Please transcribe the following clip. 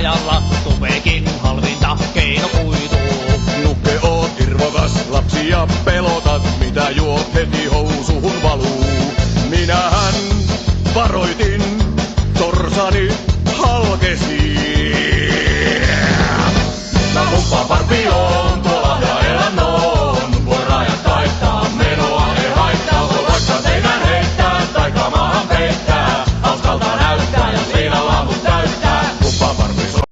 ajalla, tupeekin halvinta keinokuituu. Nukke oot irvokas, lapsia pelotat, mitä juot heti